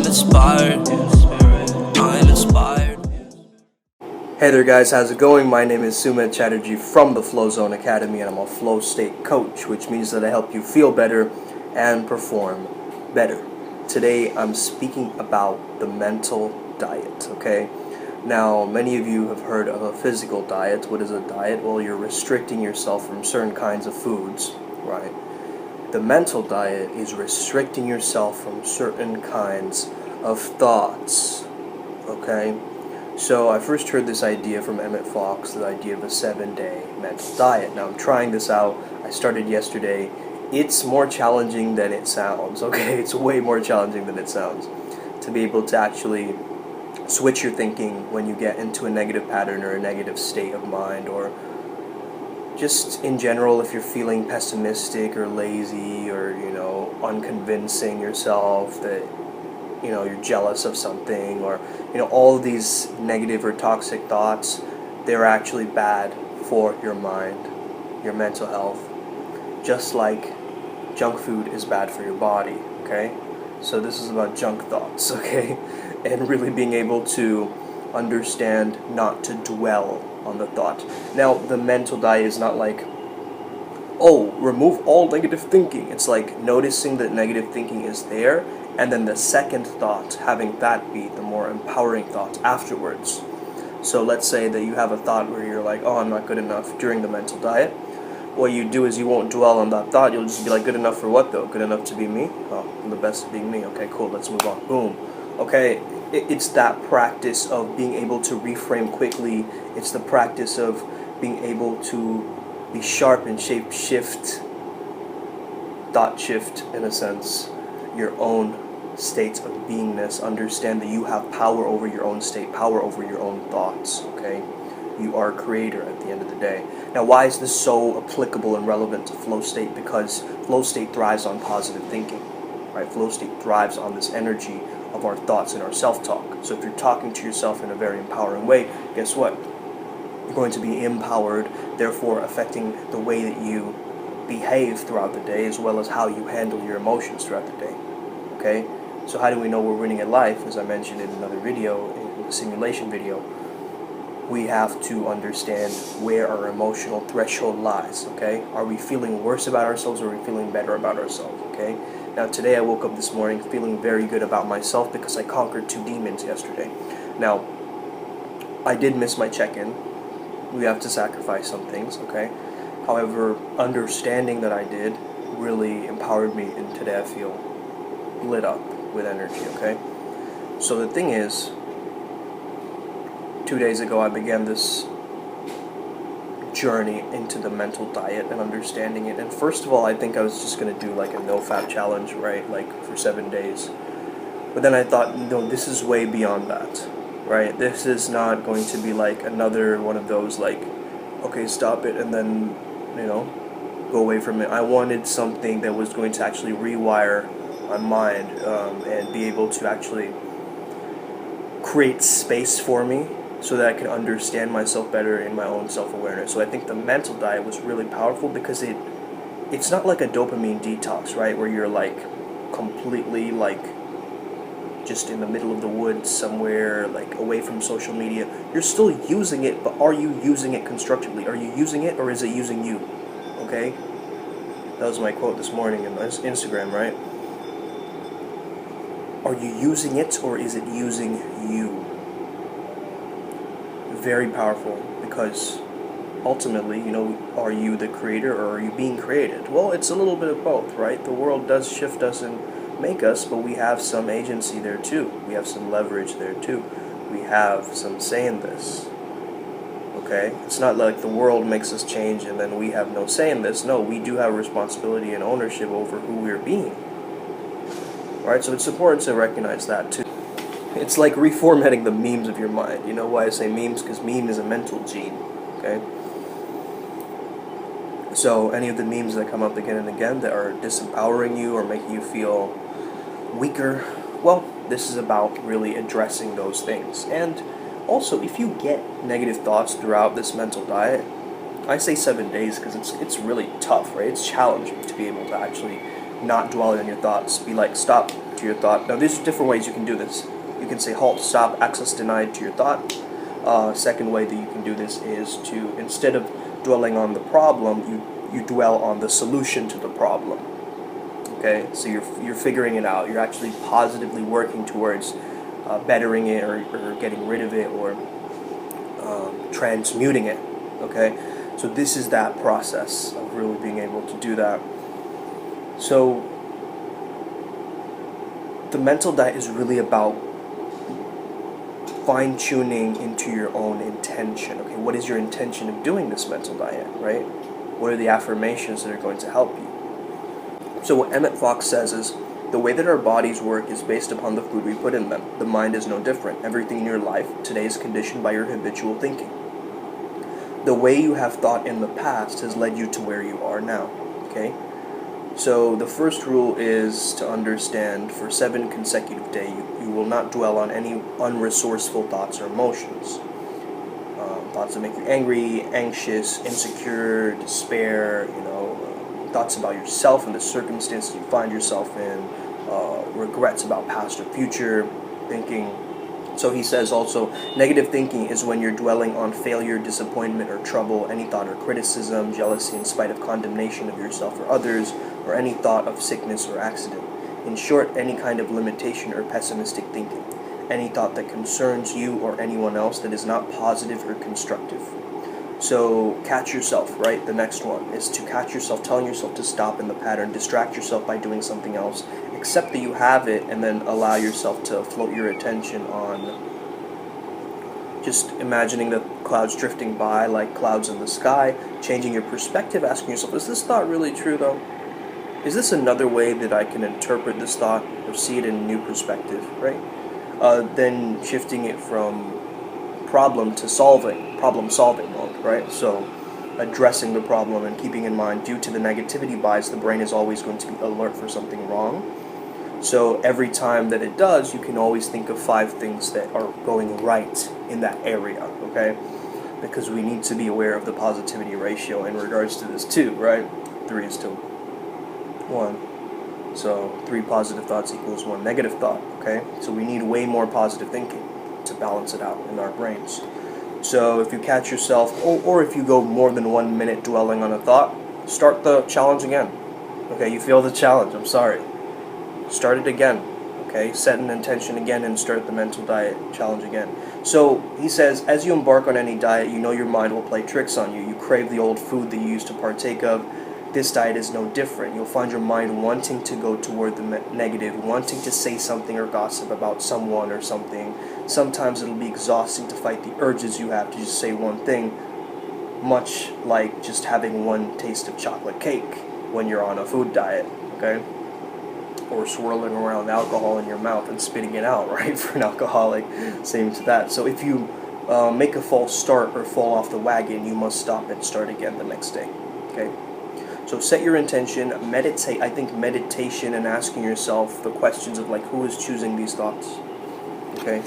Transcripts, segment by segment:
I'm inspired. I'm inspired. Hey there guys, how's it going? My name is Sumit Chatterjee from the Flow Zone Academy, and I'm a flow state coach, which means that I help you feel better and perform better. Today I'm speaking about the mental diet, okay? Now, many of you have heard of a physical diet. What is a diet? Well, you're restricting yourself from certain kinds of foods, right? The mental diet is restricting yourself from certain kinds of thoughts, okay? So I first heard this idea from Emmett Fox, the idea of a 7-day mental diet. Now I'm trying this out. I started yesterday. It's more challenging than it sounds, okay? It's way more challenging than it sounds to be able to actually switch your thinking when you get into a negative pattern or a negative state of mind, or just in general if you're feeling pessimistic or lazy or, unconvincing yourself that you're jealous of something, or all of these negative or toxic thoughts. They're actually bad for your mind, your mental health, just like junk food is bad for your body, okay? So this is about junk thoughts, okay? And really being able to understand not to dwell on the thought. Now, the mental diet is not like, oh, remove all negative thinking. It's like noticing that negative thinking is there, and then the second thought, having that be the more empowering thought afterwards. So let's say that you have a thought where you're like, oh, I'm not good enough during the mental diet. What you do is you won't dwell on that thought. You'll just be like, good enough for what though? Good enough to be me? Oh, I'm the best at being me. Okay, cool, let's move on. Boom. Okay, it's that practice of being able to reframe quickly. It's the practice of being able to be sharp and thought shift in a sense, your own states of beingness. Understand that you have power over your own state, power over your own thoughts, okay? You are a creator at the end of the day. Now, why is this so applicable and relevant to flow state? Because flow state thrives on positive thinking, right? Flow state thrives on this energy of our thoughts and our self-talk. So if you're talking to yourself in a very empowering way, guess what? You're going to be empowered, therefore affecting the way that you behave throughout the day, as well as how you handle your emotions throughout the day. Okay? So how do we know we're winning at life? As I mentioned in another video, in the simulation video, we have to understand where our emotional threshold lies, okay? Are we feeling worse about ourselves, or are we feeling better about ourselves, okay? Now today I woke up this morning feeling very good about myself because I conquered 2 demons yesterday. Now, I did miss my check-in. We have to sacrifice some things, okay? However, understanding that I did really empowered me, and today I feel lit up with energy, okay? So the thing is, 2 days ago I began this journey into the mental diet and understanding it. And first of all, I think I was just going to do like a no-fap challenge, right? Like for 7 days. But then I thought, no, this is way beyond that, right? This is not going to be like another one of those like, okay, stop it and then, go away from it. I wanted something that was going to actually rewire my mind and be able to actually create space for me so that I can understand myself better in my own self-awareness. So I think the mental diet was really powerful because it's not like a dopamine detox, right? Where you're like completely like just in the middle of the woods somewhere, like away from social media. You're still using it, but are you using it constructively? Are you using it, or is it using you? Okay? That was my quote this morning on Instagram, right? Are you using it, or is it using you? Very powerful, because ultimately, are you the creator, or are you being created? Well, it's a little bit of both, right? The world does shift us and make us, but we have some agency there too. We have some leverage there too. We have some say in this. Okay? It's not like the world makes us change and then we have no say in this. No, we do have responsibility and ownership over who we're being. Right? So it's important to recognize that too. It's like reformatting the memes of your mind. You know why I say memes? Because meme is a mental gene. Okay? So any of the memes that come up again and again that are disempowering you or making you feel weaker, well, this is about really addressing those things. And also, if you get negative thoughts throughout this mental diet, I say 7 days because it's really tough, right? It's challenging to be able to actually not dwell on your thoughts. Be like, stop, to your thought. Now, there's different ways you can do this. You can say halt, stop, access denied to your thought. Second way that you can do this is to, instead of dwelling on the problem, you dwell on the solution to the problem. Okay, so you're figuring it out. You're actually positively working towards bettering it, or getting rid of it, or transmuting it. Okay, so this is that process of really being able to do that. So the mental diet is really about fine-tuning into your own intention. Okay, what is your intention of doing this mental diet, right? What are the affirmations that are going to help you? So what Emmett Fox says is, the way that our bodies work is based upon the food we put in them. The mind is no different. Everything in your life today is conditioned by your habitual thinking. The way you have thought in the past has led you to where you are now. Okay? So the first rule is to understand, for 7 consecutive days, you will not dwell on any unresourceful thoughts or emotions. Thoughts that make you angry, anxious, insecure, despair, thoughts about yourself and the circumstances you find yourself in, regrets about past or future thinking. So he says also, negative thinking is when you're dwelling on failure, disappointment, or trouble, any thought or criticism, jealousy in spite of condemnation of yourself or others, or any thought of sickness or accident. In short, any kind of limitation or pessimistic thinking. Any thought that concerns you or anyone else that is not positive or constructive. So catch yourself, right? The next one is to catch yourself, telling yourself to stop in the pattern, distract yourself by doing something else, accept that you have it, and then allow yourself to float your attention on just imagining the clouds drifting by like clouds in the sky, changing your perspective, asking yourself, is this thought really true though? Is this another way that I can interpret this thought or see it in a new perspective, right? Then shifting it from problem solving mode, right? So addressing the problem and keeping in mind, due to the negativity bias, the brain is always going to be alert for something wrong. So every time that it does, you can always think of 5 things that are going right in that area, okay? Because we need to be aware of the positivity ratio in regards to this too, right? 3 is to 1. So 3 positive thoughts equals 1 negative thought, okay? So we need way more positive thinking to balance it out in our brains. So if you catch yourself, or if you go more than 1 minute dwelling on a thought, start the challenge again. Okay, you feel the challenge, I'm sorry. Start it again, okay? Set an intention again and start the mental diet challenge again. So he says, as you embark on any diet, you know your mind will play tricks on you. You crave the old food that you used to partake of. This diet is no different. You'll find your mind wanting to go toward the negative, wanting to say something or gossip about someone or something. Sometimes it'll be exhausting to fight the urges you have to just say one thing, much like just having 1 taste of chocolate cake when you're on a food diet, okay? Or swirling around alcohol in your mouth and spitting it out, right? For an alcoholic, same to that. So if you make a false start or fall off the wagon, you must stop and start again the next day, okay? So set your intention, meditate. I think meditation and asking yourself the questions of like, who is choosing these thoughts? Okay.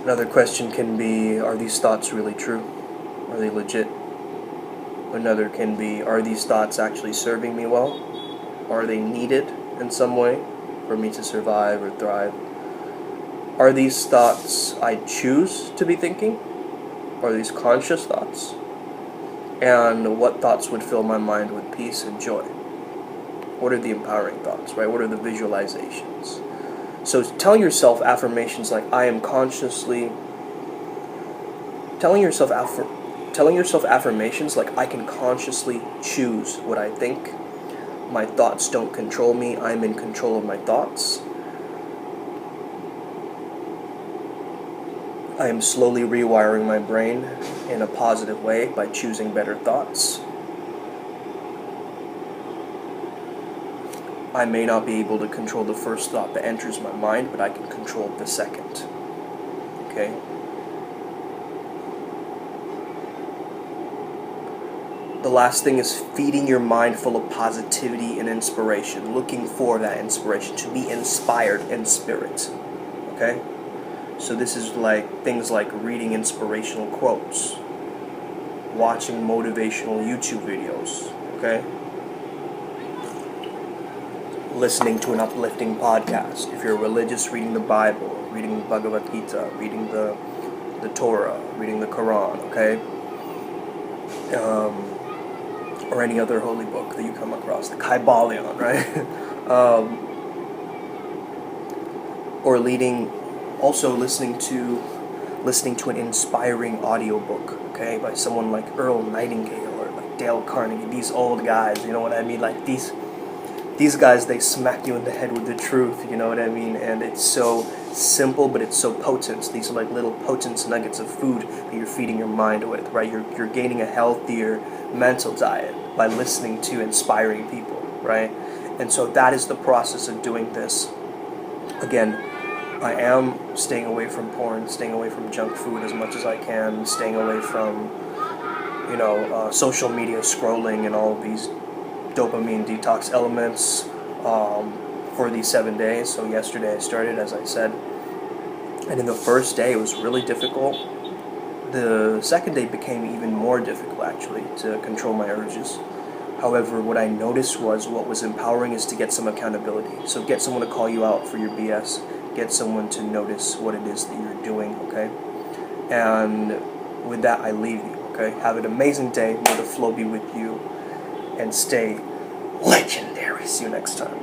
Another question can be, are these thoughts really true? Are they legit? Another can be, are these thoughts actually serving me well? Are they needed in some way for me to survive or thrive? Are these thoughts I choose to be thinking? Are these conscious thoughts? And what thoughts would fill my mind with peace and joy? What are the empowering thoughts, right? What are the visualizations? So telling yourself affirmations like, I am consciously, telling yourself affirmations like, I can consciously choose what I think. My thoughts don't control me. I'm in control of my thoughts. I am slowly rewiring my brain in a positive way by choosing better thoughts. I may not be able to control the first thought that enters my mind, but I can control the second. Okay? The last thing is feeding your mind full of positivity and inspiration, looking for that inspiration, to be inspired in spirit. Okay? So this is like things like reading inspirational quotes, watching motivational YouTube videos, okay? listening to an uplifting podcast. If you're religious, reading the Bible, reading the Bhagavad Gita, reading the Torah, reading the Quran, okay? Or any other holy book that you come across, the Kybalion, right? Or listening to an inspiring audiobook, okay, by someone like Earl Nightingale or like Dale Carnegie, these old guys, you know what I mean? Like these guys, they smack you in the head with the truth, you know what I mean? And it's so simple, but it's so potent. These are like little potent nuggets of food that you're feeding your mind with, right? You're gaining a healthier mental diet by listening to inspiring people, right? And so that is the process of doing this. Again, I am staying away from porn, staying away from junk food as much as I can, staying away from, social media scrolling and all of these dopamine detox elements for these 7 days. So yesterday I started, as I said, and in the first day it was really difficult. The second day became even more difficult, actually, to control my urges. However, what I noticed was what was empowering is to get some accountability. So get someone to call you out for your BS. Get someone to notice what it is that you're doing, okay? And with that, I leave you, okay? Have an amazing day. May the flow be with you. And stay legendary. See you next time.